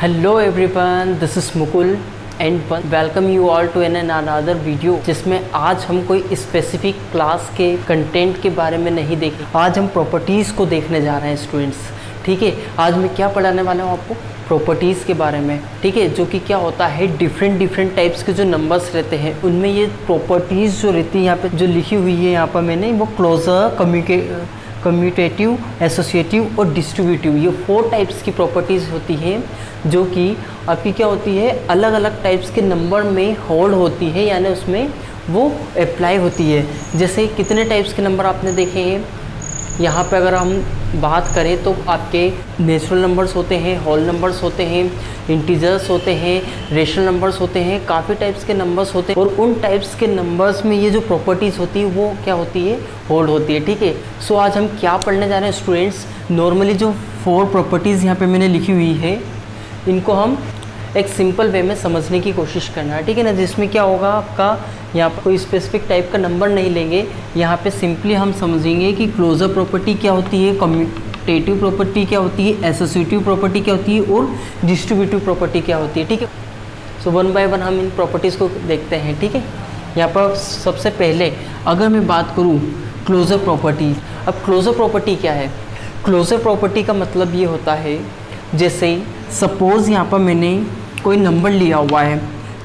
Hello everyone, this is Mukul and welcome you all to an another video, जिसमें आज हम कोई स्पेसिफिक क्लास के कंटेंट के बारे में नहीं देखें। आज हम प्रॉपर्टीज़ को देखने जा रहे हैं स्टूडेंट्स। ठीक है, आज मैं क्या पढ़ाने वाला हूँ आपको, प्रॉपर्टीज़ के बारे में। ठीक है, जो कि क्या होता है, डिफरेंट टाइप्स के जो नंबर्स रहते हैं उनमें ये प्रॉपर्टीज़ जो रहती है यहाँ पे जो लिखी हुई है यहाँ पर मैंने, वो क्लोजर, कम्यूटेटिव, एसोसिएटिव और डिस्ट्रीब्यूटिव, ये 4 टाइप्स की प्रॉपर्टीज़ होती हैं जो कि आपकी क्या होती है, अलग अलग टाइप्स के नंबर में होल्ड होती है, यानी उसमें वो अप्लाई होती है। जैसे कितने टाइप्स के नंबर आपने देखे हैं यहाँ पे, अगर हम बात करें तो आपके नेचुरल नंबर्स होते हैं, होल नंबर्स होते हैं, इंटीजर्स होते हैं, रेशनल नंबर्स होते हैं, काफ़ी टाइप्स के नंबर्स होते हैं। और उन टाइप्स के नंबर्स में ये जो प्रॉपर्टीज़ होती है वो क्या होती है, होल्ड होती है। ठीक है, सो आज हम क्या पढ़ने जा रहे हैं स्टूडेंट्स, नॉर्मली जो 4 प्रॉपर्टीज़ यहाँ पे मैंने लिखी हुई है इनको हम एक सिंपल वे में समझने की कोशिश करना है। ठीक है ना, जिसमें क्या होगा, आपका यहाँ पर कोई स्पेसिफिक टाइप का नंबर नहीं लेंगे, यहाँ पे सिंपली हम समझेंगे कि क्लोजर प्रॉपर्टी क्या होती है, कम्यूटेटिव प्रॉपर्टी क्या होती है, एसोसिएटिव प्रॉपर्टी क्या होती है और डिस्ट्रीब्यूटिव प्रॉपर्टी क्या होती है। ठीक है, सो 1 बाय 1 हम इन प्रॉपर्टीज़ को देखते हैं। ठीक है, यहाँ पर सबसे पहले अगर मैं बात करूँ क्लोजर प्रॉपर्टी। अब क्लोजर प्रॉपर्टी क्या है, क्लोजर प्रॉपर्टी का मतलब ये होता है, जैसे सपोज़ यहाँ पर मैंने कोई नंबर लिया हुआ है,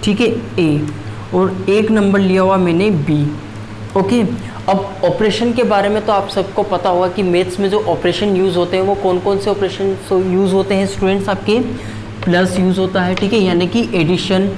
ठीक है, ए, और एक नंबर लिया हुआ मैंने बी। ओके, अब ऑपरेशन के बारे में तो आप सबको पता होगा कि मैथ्स में जो ऑपरेशन यूज़ होते हैं वो कौन कौन से ऑपरेशन यूज़ होते हैं स्टूडेंट्स, आपके प्लस यूज़ होता है। ठीक है, यानी कि एडिशन,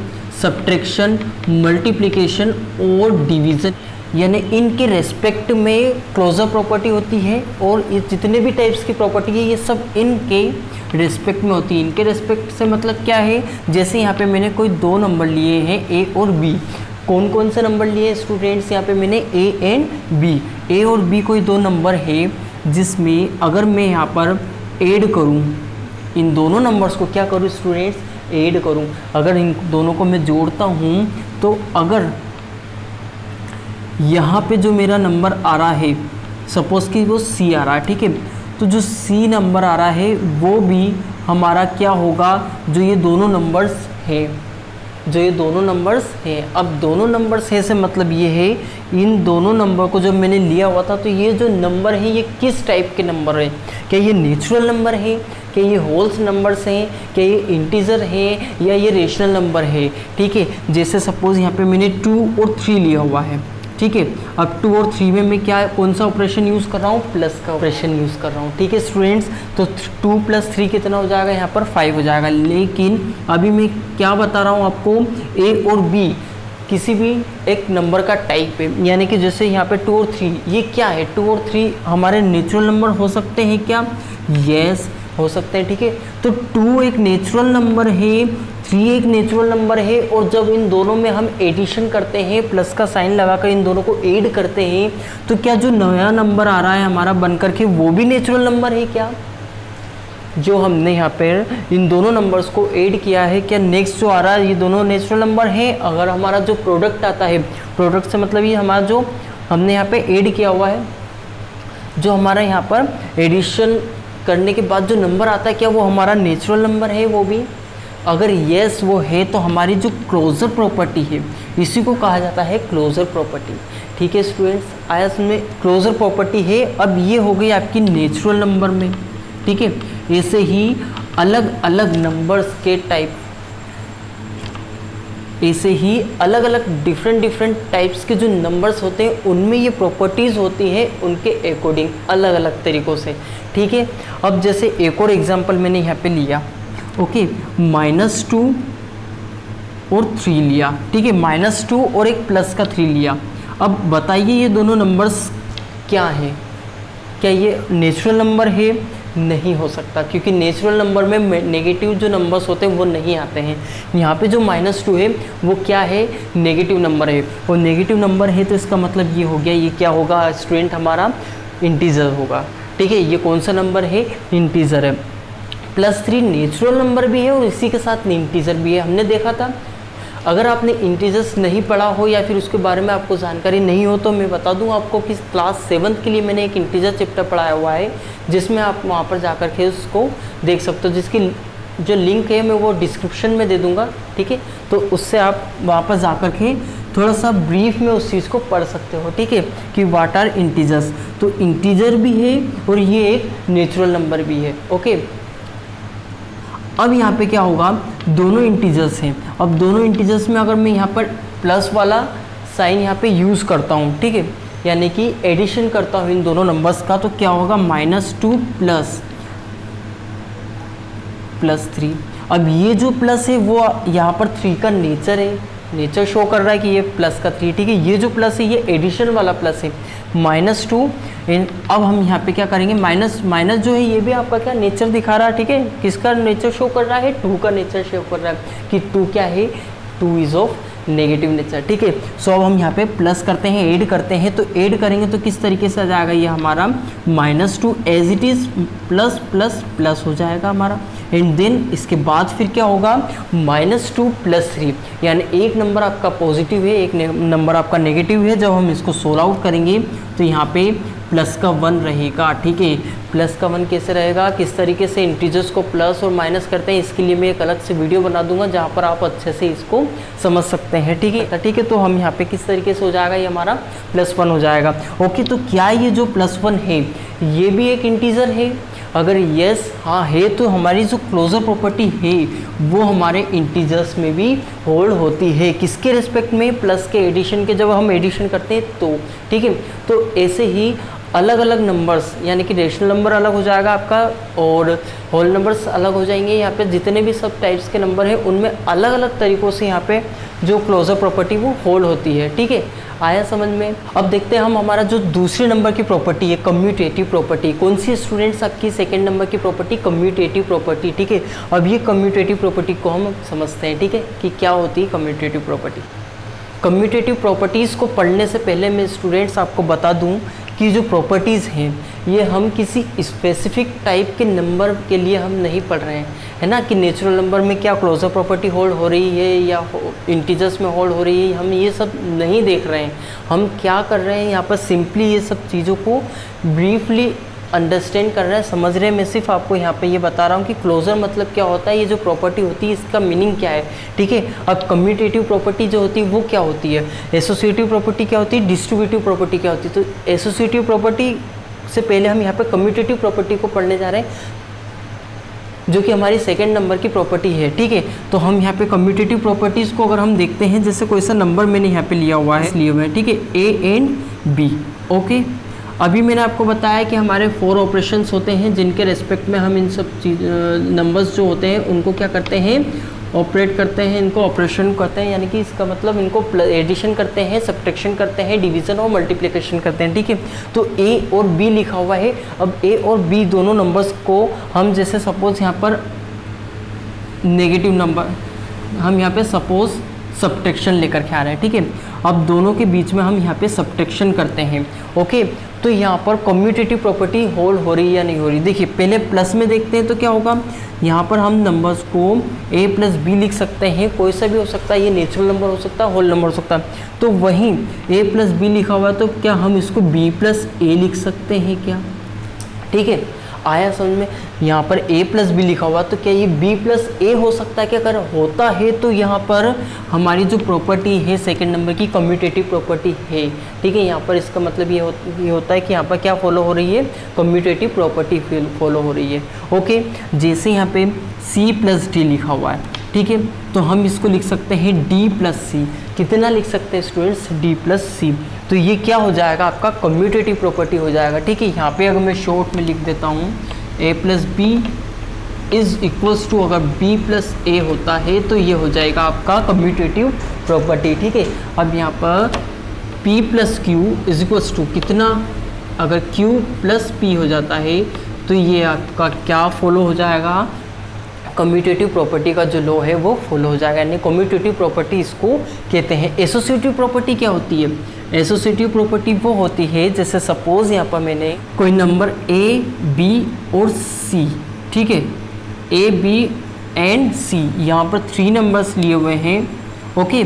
सब्ट्रैक्शन, मल्टीप्लिकेशन और डिवीज़न, यानी इनके रेस्पेक्ट में क्लोजर प्रॉपर्टी होती है। और ये जितने भी टाइप्स की प्रॉपर्टी है ये सब इनके रेस्पेक्ट में होती है। इनके रेस्पेक्ट से मतलब क्या है, जैसे यहाँ पे मैंने कोई 2 नंबर लिए हैं, ए और बी। कौन कौन से नंबर लिए स्टूडेंट्स, यहाँ पे मैंने ए एंड बी, ए और बी कोई 2 नंबर है, जिसमें अगर मैं यहाँ पर ऐड करूँ, इन दोनों नंबर्स को क्या करूँ स्टूडेंट्स, ऐड करूँ। अगर इन दोनों को मैं जोड़ता हूँ तो अगर यहाँ पे जो मेरा नंबर आ रहा है, सपोज़ कि वो सी आ रहा है, ठीक है, तो जो सी नंबर आ रहा है वो भी हमारा क्या होगा, जो ये दोनों नंबर्स हैं, जो ये दोनों नंबर्स हैं। अब दोनों नंबर्स है से मतलब ये है, इन दोनों नंबर को जब मैंने लिया हुआ था तो ये जो नंबर है ये किस टाइप के नंबर है, क्या ये नेचुरल नंबर है, क्या ये होल्स नंबर्स हैं, क्या ये इंटीजर हैं, या ये रेशनल नंबर है। ठीक है, जैसे सपोज़ यहाँ पे मैंने 2 और 3 लिया हुआ है। ठीक है, अब 2 और 3 में मैं क्या, कौन सा ऑपरेशन यूज़ कर रहा हूँ, प्लस का ऑपरेशन यूज़ कर रहा हूँ। ठीक है स्टूडेंट्स, तो 2 + 3 कितना हो जाएगा, यहाँ पर 5 हो जाएगा। लेकिन अभी मैं क्या बता रहा हूँ आपको, ए और बी किसी भी एक नंबर का टाइप है, यानी कि जैसे यहाँ पे 2 और 3 ये क्या है, 2 और 3 हमारे नेचुरल नंबर हो सकते हैं क्या, यस हो सकते हैं। ठीक है, तो 2 एक नेचुरल नंबर है, 3 एक नेचुरल नंबर है, और जब इन दोनों में हम एडिशन करते हैं, प्लस का साइन लगाकर इन दोनों को ऐड करते हैं, तो क्या जो नया नंबर आ रहा है हमारा बन करके वो भी नेचुरल नंबर है क्या, जो हमने यहाँ पर इन दोनों नंबर्स को ऐड किया है, क्या नेक्स्ट जो आ रहा है ये दोनों नेचुरल नंबर है। अगर हमारा जो प्रोडक्ट आता है, प्रोडक्ट से मतलब ये हमारा जो हमने यहाँ पे ऐड किया हुआ है, जो हमारा यहाँ पर एडिशन करने के बाद जो नंबर आता है, क्या वो हमारा नेचुरल नंबर है वो भी, अगर येस वो है तो हमारी जो क्लोजर प्रॉपर्टी है इसी को कहा जाता है क्लोजर प्रॉपर्टी। ठीक है स्टूडेंट्स, आया समझ, क्लोजर प्रॉपर्टी है। अब ये हो गई आपकी नेचुरल नंबर में। ठीक है, ऐसे ही अलग अलग नंबर्स के टाइप, ऐसे ही अलग अलग डिफरेंट टाइप्स के जो नंबर्स होते हैं उनमें ये प्रॉपर्टीज़ होती है उनके अकॉर्डिंग, अलग अलग तरीक़ों से। ठीक है, अब जैसे एक और एग्जांपल मैंने यहाँ पे लिया, ओके, -2 और 3 लिया। ठीक है, -2 और एक प्लस का 3 लिया। अब बताइए ये दोनों नंबर्स क्या हैं, क्या ये नेचुरल नंबर है, नहीं हो सकता, क्योंकि नेचुरल नंबर में नेगेटिव जो नंबर्स होते हैं वो नहीं आते हैं। यहाँ पे जो -2 है वो क्या है, नेगेटिव नंबर है, और नेगेटिव नंबर है तो इसका मतलब ये हो गया, ये क्या होगा स्टूडेंट, हमारा इंटीजर होगा। ठीक है, ये कौन सा नंबर है, इंटीजर है। +3 नेचुरल नंबर भी है और इसी के साथ इंटीजर भी है, हमने देखा था। अगर आपने इंटीजर्स नहीं पढ़ा हो या फिर उसके बारे में आपको जानकारी नहीं हो तो मैं बता दूं आपको कि क्लास 7th के लिए मैंने एक इंटीजर चैप्टर पढ़ाया हुआ है, जिसमें आप वहां पर जाकर के उसको देख सकते हो, जिसकी जो लिंक है मैं वो डिस्क्रिप्शन में दे दूंगा, ठीक है। तो उससे आप वापस जा कर के थोड़ा सा ब्रीफ में उस चीज़ को पढ़ सकते हो, ठीक है, कि व्हाट आर इंटीजर्स। तो इंटीजर भी है और ये एक नेचुरल नंबर भी है, ओके। अब यहाँ पे क्या होगा, दोनों इंटीजर्स हैं। अब दोनों इंटीजर्स में अगर मैं यहाँ पर प्लस वाला साइन यहाँ पे यूज़ करता हूँ, ठीक है, यानी कि एडिशन करता हूँ इन दोनों नंबर्स का, तो क्या होगा, -2 प्लस 3। अब ये जो प्लस है वो यहाँ पर 3 का नेचर है, नेचर शो कर रहा है कि ये प्लस का 3, ठीक है। ये जो प्लस है ये एडिशन वाला प्लस है, -2। अब हम यहाँ पे क्या करेंगे, माइनस जो है ये भी आपका क्या नेचर दिखा रहा है, ठीक है। किसका नेचर शो कर रहा है, 2 का नेचर शो कर रहा है कि 2 क्या है, 2 इज ऑफ नेगेटिव नेचर, ठीक है। सो अब हम यहाँ पे प्लस करते हैं, ऐड करते हैं, तो ऐड करेंगे तो किस तरीके से आ जाएगा, ये हमारा -2 as it is plus plus plus हो जाएगा हमारा। एंड देन इसके बाद फिर क्या होगा, -2 + 3, यानी एक नंबर आपका पॉजिटिव है, एक नंबर आपका नेगेटिव है। जब हम इसको सोल्व आउट करेंगे तो यहाँ पे प्लस का 1 रहेगा, ठीक है। प्लस का 1 कैसे रहेगा, किस तरीके से इंटीजर्स को प्लस और माइनस करते हैं, इसके लिए मैं एक अलग से वीडियो बना दूंगा जहाँ पर आप अच्छे से इसको समझ सकते हैं, ठीक है, ठीक है। तो हम यहाँ पे किस तरीके से हो जाएगा, ये हमारा +1 हो जाएगा, ओके। तो क्या ये जो +1 है ये भी एक इंटीजर है? अगर यस हाँ है तो हमारी जो क्लोजर प्रॉपर्टी है वो हमारे इंटीजर्स में भी होल्ड होती है। किसके रिस्पेक्ट में, प्लस के एडिशन के, जब हम एडिशन करते हैं तो, ठीक है। तो ऐसे ही अलग अलग नंबर्स, यानी कि रेशनल नंबर अलग हो जाएगा आपका और होल नंबर्स अलग हो जाएंगे। यहाँ पे जितने भी सब टाइप्स के नंबर हैं उनमें अलग अलग तरीक़ों से यहाँ पे जो क्लोजर प्रॉपर्टी वो होल्ड होती है, ठीक है। आया समझ में? अब देखते हैं हम हमारा जो दूसरे नंबर की प्रॉपर्टी है, कम्यूटेटिव प्रॉपर्टी। कौन सी स्टूडेंट्स, आपकी सेकंड नंबर की प्रॉपर्टी कम्यूटेटिव प्रॉपर्टी, ठीक है। अब ये कम्यूटेटिव प्रॉपर्टी को हम समझते हैं, ठीक है, कि क्या होती है कम्यूटेटिव प्रॉपर्टी। कम्यूटेटिव प्रॉपर्टीज़ को पढ़ने से पहले मैं स्टूडेंट्स आपको बता दूं कि जो प्रॉपर्टीज़ हैं ये हम किसी स्पेसिफिक टाइप के नंबर के लिए हम नहीं पढ़ रहे हैं, है ना, कि नेचुरल नंबर में क्या क्लोजर प्रॉपर्टी होल्ड हो रही है या इंटीजर्स में होल्ड हो रही है, हम ये सब नहीं देख रहे हैं। हम क्या कर रहे हैं यहाँ पर, सिंपली ये सब चीज़ों को ब्रीफली अंडरस्टैंड कर रहे हैं, समझ रहे हैं। मैं सिर्फ आपको यहाँ पे ये बता रहा हूँ कि क्लोजर मतलब क्या होता है, ये जो प्रॉपर्टी होती है इसका मीनिंग क्या है, ठीक है। अब कम्यूटेटिव प्रॉपर्टी जो होती है वो क्या होती है, एसोसिएटिव प्रॉपर्टी क्या होती है, डिस्ट्रीब्यूटिव प्रॉपर्टी क्या होती है। तो एसोसिएटिव प्रॉपर्टी से पहले हम यहाँ पे कम्यूटेटिव प्रॉपर्टी को पढ़ने जा रहे हैं जो कि हमारी सेकंड नंबर की प्रॉपर्टी है, ठीक है। तो हम यहाँ पे कम्यूटेटिव प्रॉपर्टीज़ को अगर हम देखते हैं, जैसे कोई सा नंबर मैंने यहाँ पे लिया हुआ है, ठीक है, A एंड B, ओके। अभी मैंने आपको बताया कि हमारे 4 ऑपरेशंस होते हैं जिनके रेस्पेक्ट में हम इन सब नंबर्स जो होते हैं उनको क्या करते हैं, ऑपरेट करते हैं, इनको ऑपरेशन करते हैं, यानी कि इसका मतलब इनको एडिशन करते हैं, सब्ट्रैक्शन करते हैं, डिवीज़न और मल्टीप्लिकेशन करते हैं, ठीक है। तो A और B लिखा हुआ है। अब A और B दोनों नंबर्स को हम जैसे सपोज़ यहाँ पर नेगेटिव नंबर, हम यहाँ पे सपोज़ सब्ट्रैक्शन लेकर के आ रहे हैं, ठीक है। अब दोनों के बीच में हम यहाँ पे सब्ट्रैक्शन करते हैं, ओके। तो यहाँ पर कम्यूटेटिव प्रॉपर्टी होल्ड हो रही है या नहीं हो रही, देखिए पहले प्लस में देखते हैं तो क्या होगा, यहाँ पर हम नंबर्स को A + B लिख सकते हैं, कोई सा भी हो सकता है, ये नेचुरल नंबर हो सकता है, होल नंबर हो सकता है। तो वहीं A + B लिखा हुआ है तो क्या हम इसको B + A लिख सकते हैं क्या, ठीक है। आया समझ में? यहाँ पर A + B लिखा हुआ तो क्या ये B + A हो सकता है क्या, अगर होता है तो यहाँ पर हमारी जो प्रॉपर्टी है सेकंड नंबर की कम्यूटेटिव प्रॉपर्टी है, ठीक है। यहाँ पर इसका मतलब ये होता है कि यहाँ पर क्या फॉलो हो रही है, कम्यूटेटिव प्रॉपर्टी फॉलो हो रही है, ओके। जैसे यहाँ पे C + D लिखा हुआ है, ठीक है, तो हम इसको लिख सकते हैं D + C। कितना लिख सकते हैं स्टूडेंट्स, D + C। तो ये क्या हो जाएगा, आपका कम्यूटेटिव प्रॉपर्टी हो जाएगा, ठीक है। यहाँ पे अगर मैं शॉर्ट में लिख देता हूँ A + B = अगर B + A होता है तो ये हो जाएगा आपका कम्यूटेटिव प्रॉपर्टी, ठीक है। अब यहाँ पर P + Q = कितना, अगर Q + P हो जाता है तो ये आपका क्या फॉलो हो जाएगा, कम्यूटेटिव प्रॉपर्टी का जो लॉ है वो फॉलो हो जाएगा, यानी कम्यूटेटिव प्रॉपर्टी इसको कहते हैं। एसोसिएटिव प्रॉपर्टी क्या होती है, एसोसिएटिव प्रॉपर्टी वो होती है जैसे सपोज यहाँ पर मैंने कोई नंबर A, B और C, ठीक है, A, B एंड C, यहाँ पर 3 नंबर्स लिए हुए हैं, ओके।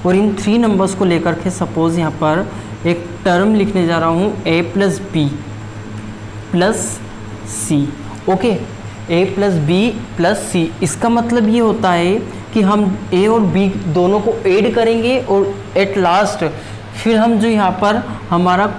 और इन 3 नंबर्स को लेकर के सपोज यहाँ पर एक टर्म लिखने जा रहा हूँ A + B + C, okay. A plus B plus सी। इसका मतलब ये होता है कि हम ए और बी दोनों को ऐड करेंगे और एट लास्ट फिर हम जो यहाँ पर हमारा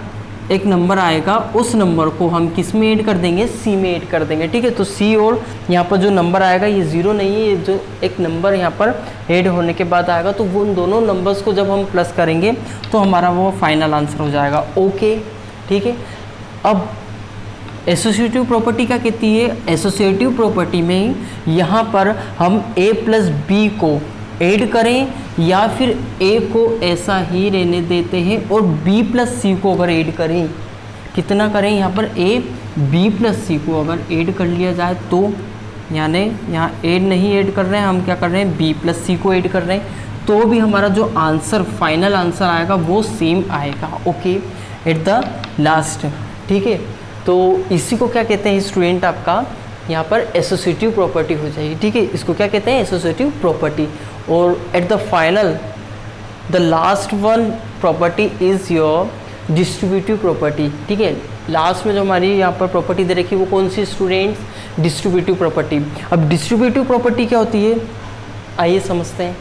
एक नंबर आएगा उस नंबर को हम किस में ऐड कर देंगे, सी में ऐड कर देंगे। ठीक है, तो सी और यहाँ पर जो नंबर आएगा ये ज़ीरो नहीं है, ये जो एक नंबर यहाँ पर ऐड होने के बाद आएगा तो वो उन दोनों नंबर्स को जब हम प्लस करेंगे तो हमारा वो फाइनल आंसर हो जाएगा। ओके, ठीक है। अब एसोसिएटिव प्रॉपर्टी क्या कहती है? एसोसिएटिव प्रॉपर्टी में यहाँ पर हम ए प्लस बी को ऐड करें या फिर ए को ऐसा ही रहने देते हैं और b प्लस सी को अगर ऐड करें, कितना करें यहाँ पर ए b प्लस सी को अगर ऐड कर लिया जाए तो, यानी यहाँ ऐड नहीं ऐड कर रहे हैं, हम क्या कर रहे हैं b प्लस सी को ऐड कर रहे हैं, तो भी हमारा जो आंसर फाइनल आंसर आएगा वो सेम आएगा। Okay, at the last. ठीक है, तो इसी को क्या कहते हैं स्टूडेंट, आपका यहाँ पर एसोसिएटिव प्रॉपर्टी हो जाएगी। ठीक है, इसको क्या कहते हैं? Associative property. और at the final the last one property is your distributive property. ठीक है, लास्ट में जो हमारी यहाँ पर प्रॉपर्टी दे रखी है वो कौन सी स्टूडेंट्स? Distributive property. अब डिस्ट्रीब्यूटिव प्रॉपर्टी क्या होती है, आइए समझते हैं।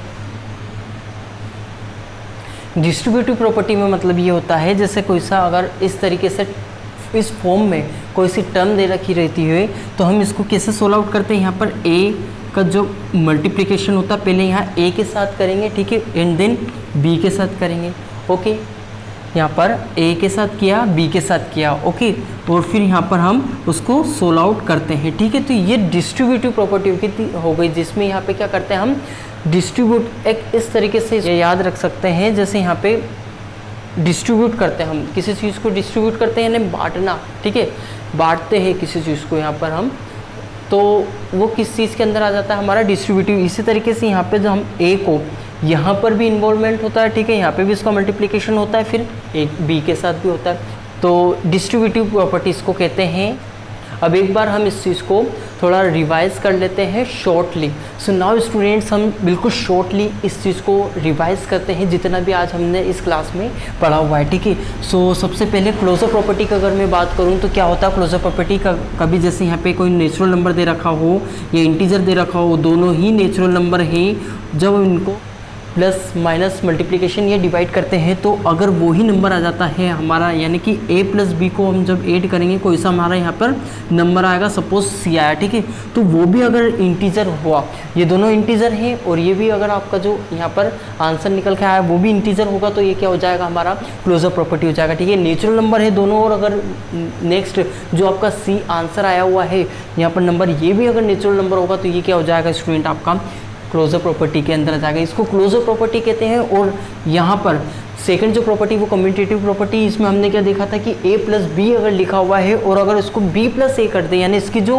डिस्ट्रीब्यूटिव प्रॉपर्टी में मतलब ये होता है जैसे कोई सा अगर इस तरीके से इस फॉर्म में कोई सी टर्म दे रखी रहती है तो हम इसको कैसे सोल्व आउट करते हैं। यहाँ पर a का जो मल्टीप्लिकेशन होता है पहले यहाँ a के साथ करेंगे, ठीक है, एंड देन b के साथ करेंगे। ओके, यहाँ पर a के साथ किया, b के साथ किया। ओके, और फिर यहाँ पर हम उसको सोल्व आउट करते हैं। ठीक है, तो ये डिस्ट्रीब्यूटिव प्रॉपर्टी हो गई जिसमें यहाँ पे क्या करते हैं हम डिस्ट्रीब्यूट, एक इस तरीके से ये याद रख सकते हैं जैसे यहाँ पे डिस्ट्रीब्यूट करते हैं, हम किसी चीज़ को डिस्ट्रीब्यूट करते हैं यानी बांटना। ठीक है, बांटते हैं किसी चीज़ को यहाँ पर हम, तो वो किस चीज़ के अंदर आ जाता है हमारा डिस्ट्रीब्यूटिव। इसी तरीके से यहाँ पे जो हम ए को यहाँ पर भी इन्वॉल्वमेंट होता है, ठीक है, यहाँ पे भी इसका मल्टीप्लिकेशन होता है, फिर एक बी के साथ भी होता है, तो डिस्ट्रीब्यूटिव प्रॉपर्टीज़ को कहते हैं। अब एक बार हम इस चीज़ को थोड़ा रिवाइज कर लेते हैं शॉर्टली। सो नाउ स्टूडेंट्स, हम बिल्कुल शॉर्टली इस चीज़ को रिवाइज करते हैं जितना भी आज हमने इस क्लास में पढ़ा हुआ है। ठीक है, सो सबसे पहले क्लोजर प्रॉपर्टी का अगर मैं बात करूं तो क्या होता है क्लोजर प्रॉपर्टी का, कभी जैसे यहाँ पे कोई नेचुरल नंबर दे रखा हो या इंटीजर दे रखा हो, दोनों ही नेचुरल नंबर हैं, जब इनको प्लस माइनस मल्टीप्लिकेशन ये डिवाइड करते हैं तो अगर वही नंबर आ जाता है हमारा, यानी कि a प्लस बी को हम जब ऐड करेंगे कोई सा हमारा यहाँ पर नंबर आएगा, सपोज c आया, ठीक है, तो वो भी अगर इंटीजर हुआ, ये दोनों इंटीजर हैं और ये भी अगर आपका जो यहाँ पर आंसर निकल के आया वो भी इंटीजर होगा तो ये क्या हो जाएगा हमारा क्लोजर प्रॉपर्टी हो जाएगा। ठीक है, नेचुरल नंबर है दोनों, और अगर नेक्स्ट जो आपका c आंसर आया हुआ है यहाँ पर नंबर, ये भी अगर नेचुरल नंबर होगा तो ये क्या हो जाएगा स्टूडेंट आपका क्लोजर प्रॉपर्टी के अंदर आ जाएगा। इसको क्लोजर प्रॉपर्टी कहते हैं। और यहाँ पर सेकंड जो प्रॉपर्टी वो कम्यूटेटिव प्रॉपर्टी, इसमें हमने क्या देखा था कि a प्लस बी अगर लिखा हुआ है और अगर इसको b प्लस ए कर दे, यानी इसकी जो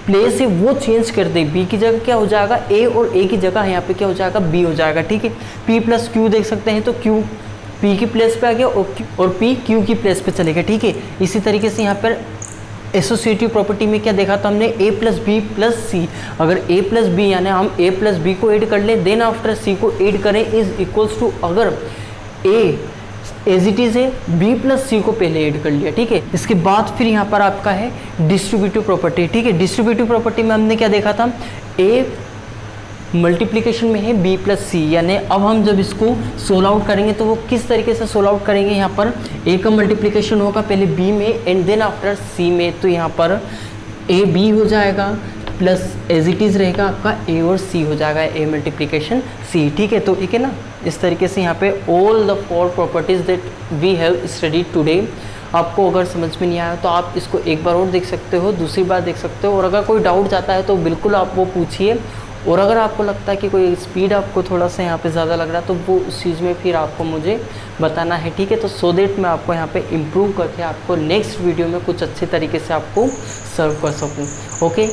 प्लेस है वो चेंज कर दे, b की जगह क्या हो जाएगा a और a की जगह यहाँ पे क्या हो जाएगा b हो जाएगा। ठीक है, p प्लस क्यू देख सकते हैं तो q p की प्लेस पे आ गया और p q की प्लेस पे चलेगा। ठीक है, इसी तरीके से यहाँ पर एसोसिएटिव प्रॉपर्टी में क्या देखा था हमने, a प्लस बी प्लस सी, अगर a प्लस बी यानी हम a प्लस बी को ऐड कर लें देन आफ्टर c को ऐड करें इज इक्वल्स टू, अगर a एज इट इज़ है b प्लस सी को पहले ऐड कर लिया। ठीक है, इसके बाद फिर यहाँ पर आपका है डिस्ट्रीब्यूटिव प्रॉपर्टी। ठीक है, डिस्ट्रीब्यूटिव प्रॉपर्टी में हमने क्या देखा था, a मल्टीप्लिकेशन में है b प्लस सी, यानी अब हम जब इसको सोल्व आउट करेंगे तो वो किस तरीके से सोल्व आउट करेंगे, यहाँ पर a का मल्टीप्लिकेशन होगा पहले b में एंड देन आफ्टर c में, तो यहाँ पर a b हो जाएगा प्लस एज इट इज़ रहेगा आपका a और c हो जाएगा, a मल्टीप्लिकेशन c। ठीक है, तो ठीक है ना, इस तरीके से यहाँ पे all the four properties that we have studied today. आपको अगर समझ में नहीं आया तो आप इसको एक बार और देख सकते हो, दूसरी बार देख सकते हो, और अगर कोई डाउट जाता है तो बिल्कुल आप वो पूछिए। और अगर आपको लगता है कि कोई स्पीड आपको थोड़ा सा यहाँ पे ज़्यादा लग रहा है तो वो उस चीज़ में फिर आपको मुझे बताना है। ठीक है, तो सो दैट मैं आपको यहाँ पे इम्प्रूव करके आपको नेक्स्ट वीडियो में कुछ अच्छे तरीके से आपको सर्व कर सकूँ। ओके।